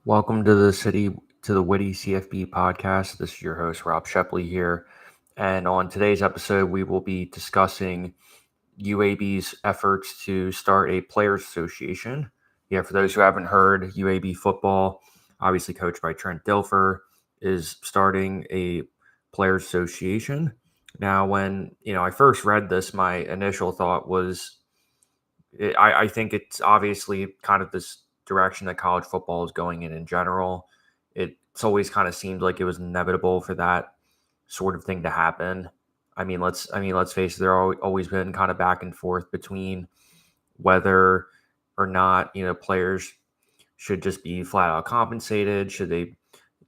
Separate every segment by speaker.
Speaker 1: Welcome to the Witty CFB podcast. This is your host Rob Sheply here, and on today's episode, we will be discussing UAB's efforts to start a players association. Yeah, for those who haven't heard, UAB Football, obviously coached by Trent Dilfer, is starting a players association. Now, when I first read this, my initial thought was I think it's obviously kind of this direction that college football is going in general. It's always kind of seemed like it was inevitable for that sort of thing to happen. Let's face it. There always been kind of back and forth between whether or not players should just be flat out compensated. Should they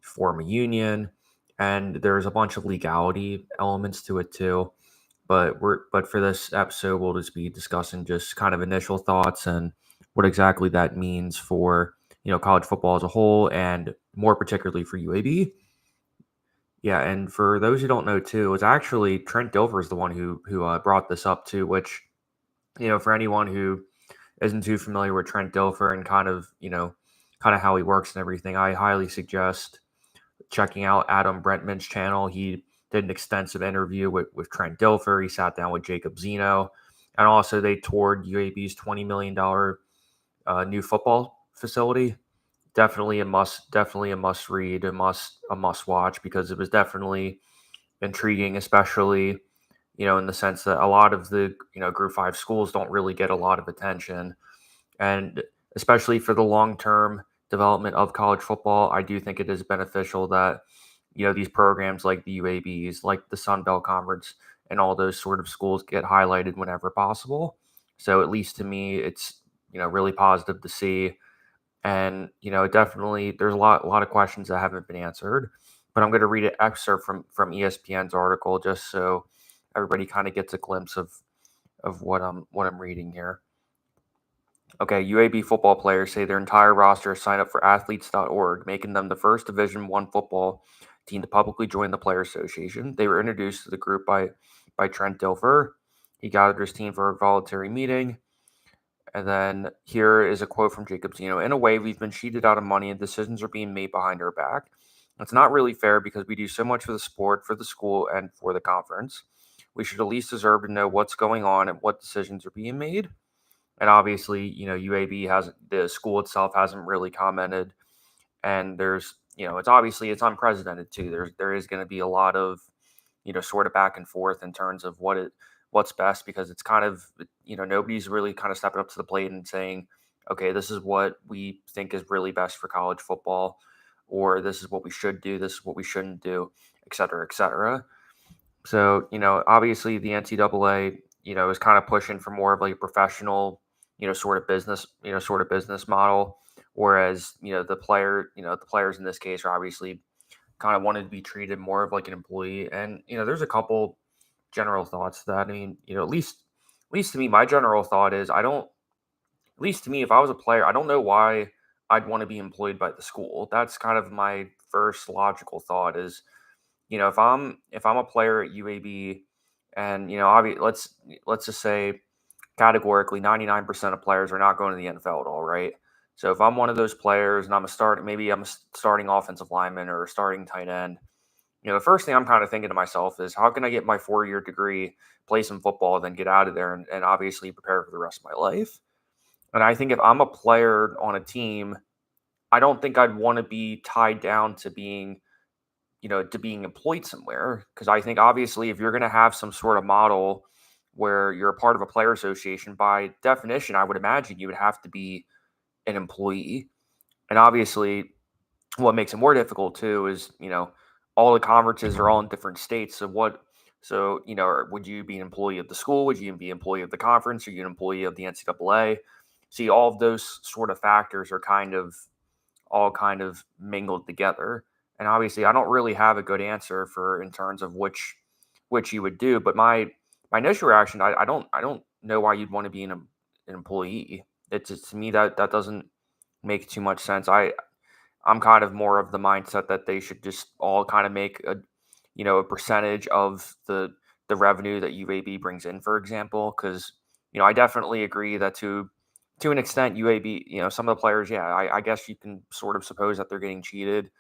Speaker 1: form a union? And there's a bunch of legality elements to it too. But for this episode, we'll just be discussing just kind of initial thoughts and what exactly that means for college football as a whole, and more particularly for UAB. Yeah, and for those who don't know too, it's actually Trent Dilfer is the one who brought this up too. Which for anyone who isn't too familiar with Trent Dilfer and kind of how he works and everything, I highly suggest checking out Adam Brentman's channel. He did an extensive interview with Trent Dilfer. He sat down with Jacob Zeno. And also they toured UAB's $20 million new football facility. Definitely a must read, a must watch, because it was definitely intriguing, especially, in the sense that a lot of the, Group 5 schools don't really get a lot of attention. And especially for the long-term development of college football, I do think it is beneficial that, these programs like the UABs, like the Sun Belt Conference, and all those sort of schools get highlighted whenever possible. So at least to me, it's, really positive to see. And, definitely there's a lot of questions that haven't been answered. But I'm going to read an excerpt from ESPN's article just so everybody kind of gets a glimpse of what I'm reading here. Okay, UAB football players say their entire roster signed up for athletes.org, making them the first Division I football team to publicly join the Players Association. They were introduced to the group by Trent Dilfer. He gathered his team for a voluntary meeting. And then here is a quote from Jacob Zeno. In a way, we've been cheated out of money and decisions are being made behind our back. It's not really fair because we do so much for the sport, for the school, and for the conference. We should at least deserve to know what's going on and what decisions are being made. And obviously, UAB hasn't, the school itself hasn't really commented. And there's, it's unprecedented too. There is going to be a lot of, sort of back and forth in terms of what's best, because it's kind of, nobody's really kind of stepping up to the plate and saying, okay, this is what we think is really best for college football, or this is what we should do, this is what we shouldn't do, et cetera, et cetera. So, obviously the NCAA, is kind of pushing for more of like a professional, sort of business model. Whereas, the players in this case are obviously kind of wanted to be treated more of like an employee. And, there's a couple general thoughts that, at least to me, my general thought is at least to me, if I was a player, I don't know why I'd want to be employed by the school. That's kind of my first logical thought is, if I'm a player at UAB, and let's just say categorically 99% of players are not going to the NFL at all, right? So if I'm one of those players and maybe I'm a starting offensive lineman or a starting tight end, the first thing I'm kind of thinking to myself is, how can I get my 4-year degree, play some football, then get out of there and obviously prepare for the rest of my life? And I think if I'm a player on a team, I don't think I'd want to be tied down to being employed somewhere. Because I think obviously if you're going to have some sort of model where you're a part of a player association, by definition, I would imagine you would have to be an employee. And obviously what makes it more difficult too is, all the conferences are all in different states. Would you be an employee of the school? Would you be an employee of the conference? Are you an employee of the NCAA? See, all of those sort of factors are all kind of mingled together. And obviously, I don't really have a good answer for in terms of which you would do. But my initial reaction, I don't know why you'd want to be an employee. It's just, to me, that doesn't make too much sense. I'm kind of more of the mindset that they should just all kind of make a percentage of the revenue that UAB brings in, for example, because I definitely agree that to to an extent, UAB, some of the players, yeah, I guess you can sort of suppose that they're getting cheated.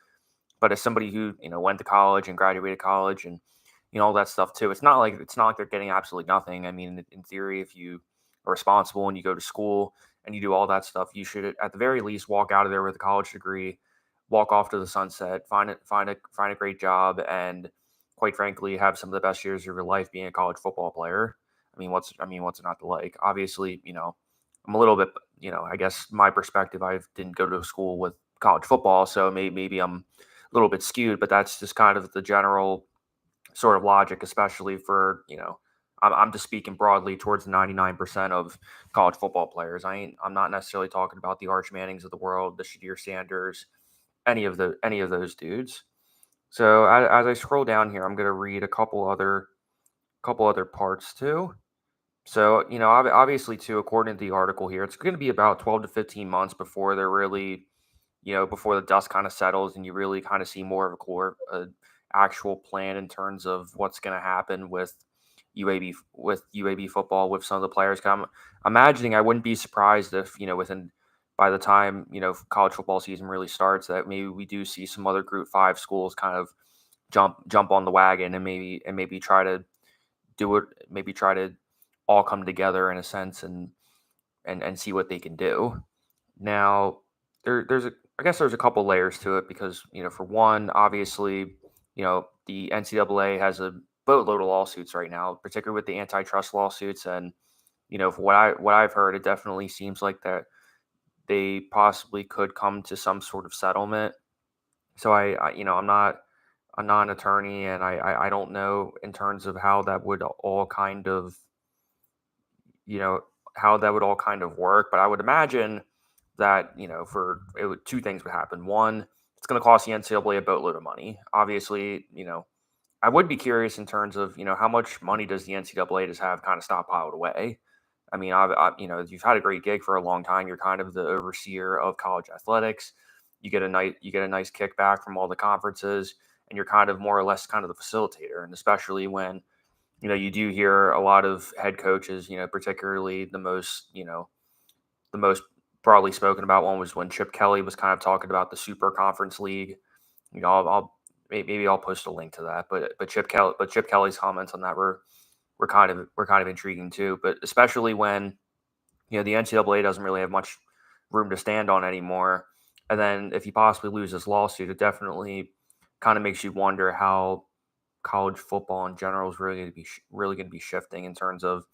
Speaker 1: But as somebody who went to college and graduated college and all that stuff too, it's not like they're getting absolutely nothing. I mean, in theory, if you are responsible and you go to school and you do all that stuff, you should at the very least walk out of there with a college degree, walk off to the sunset, find a great job, and quite frankly, have some of the best years of your life being a college football player. What's it not to like? Obviously, I'm a little bit, I guess my perspective, I didn't go to school with college football, so maybe I'm a little bit skewed, but that's just kind of the general sort of logic, especially for, I'm just speaking broadly towards 99% of college football players. I'm not necessarily talking about the Arch Mannings of the world, the Shadir Sanders, any of those dudes. So as I scroll down here, I'm going to read a couple other parts too. So, obviously, too, according to the article here, it's going to be about 12 to 15 months before they're really, before the dust kind of settles and you really kind of see more of a core, actual plan in terms of what's going to happen with UAB football with some of the players. 'Cause I'm imagining I wouldn't be surprised if, by the time, college football season really starts, that maybe we do see some other Group 5 schools kind of jump on the wagon and maybe try to do it, maybe try to all come together in a sense and see what they can do. Now, I guess there's a couple layers to it because for one, obviously, the NCAA has a boatload of lawsuits right now, particularly with the antitrust lawsuits, and for what I've heard, it definitely seems like that they possibly could come to some sort of settlement. So I'm not an attorney, and I don't know in terms of you know, how that would all kind of work. But I would imagine that, two things would happen. One, it's going to cost the NCAA a boatload of money. Obviously, I would be curious in terms of, how much money does the NCAA just have kind of stockpiled away? I mean, you've had a great gig for a long time. You're kind of the overseer of college athletics. You get a nice kickback from all the conferences, and you're kind of more or less kind of the facilitator. And especially when you do hear a lot of head coaches, particularly the most broadly spoken about one was when Chip Kelly was kind of talking about the Super Conference League. Maybe I'll post a link to that, but Chip Kelly's comments on that were kind of intriguing too. But especially when the NCAA doesn't really have much room to stand on anymore, and then if he possibly loses this lawsuit, it definitely kind of makes you wonder how college football in general is really going to be shifting in terms of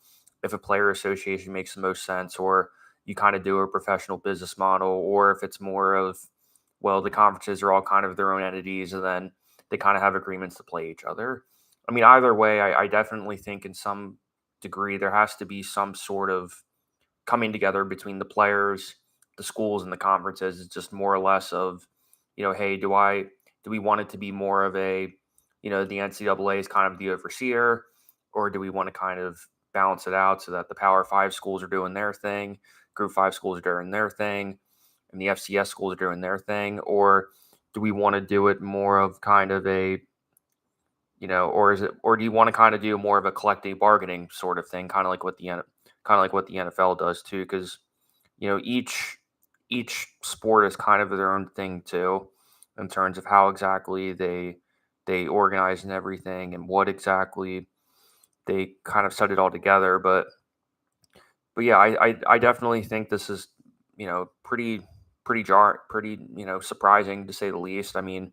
Speaker 1: if a player association makes the most sense, or you kind of do a professional business model, or if it's more of, well, the conferences are all kind of their own entities, and then they kind of have agreements to play each other. I mean, either way, I definitely think in some degree there has to be some sort of coming together between the players, the schools, and the conferences. It's just more or less of, hey, do we want it to be more of a, the NCAA is kind of the overseer, or do we want to kind of balance it out so that the Power Five schools are doing their thing, Group 5 schools are doing their thing, and the FCS schools are doing their thing, or do we want to do it more of kind of a, or do you want to kind of do more of a collective bargaining sort of thing, kind of like what the NFL does too, because each sport is kind of their own thing too, in terms of how exactly they organize and everything, and what exactly they kind of set it all together. But yeah, I definitely think this is pretty surprising to say the least. I mean,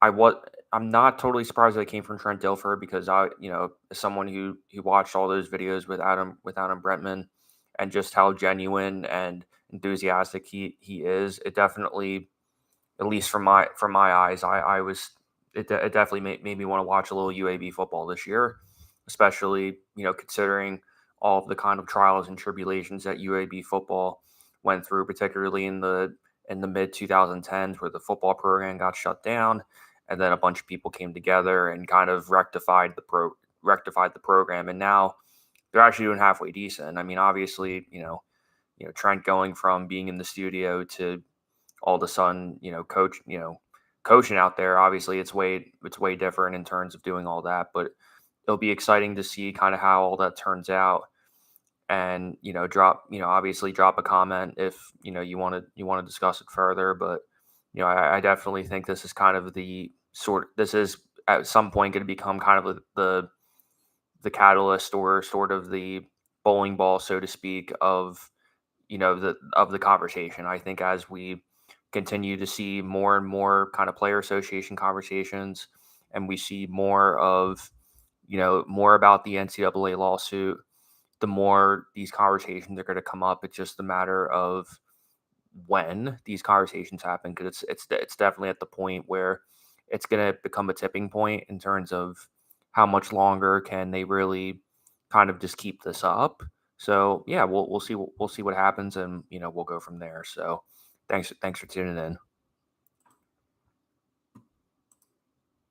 Speaker 1: I was I'm not totally surprised that it came from Trent Dilfer, because as someone who watched all those videos with Adam Brentman, and just how genuine and enthusiastic he is, it definitely, at least from my eyes, it definitely made me want to watch a little UAB football this year, especially considering all of the kind of trials and tribulations that UAB football went through, particularly in the mid 2010s, where the football program got shut down, and then a bunch of people came together and kind of rectified the program, and now they're actually doing halfway decent. I mean, obviously, Trent going from being in the studio to all of a sudden, coaching out there. Obviously, it's way different in terms of doing all that, but it'll be exciting to see kind of how all that turns out. and obviously drop a comment if you want to discuss it further. But I definitely think this is kind of this is at some point going to become kind of the catalyst, or sort of the bowling ball, so to speak, of the conversation. I think as we continue to see more and more kind of player association conversations, and we see more about the NCAA lawsuit, the more these conversations are going to come up. It's just a matter of when these conversations happen, because it's definitely at the point where it's going to become a tipping point in terms of how much longer can they really kind of just keep this up. So yeah, we'll see what happens, and we'll go from there. So thanks for tuning in.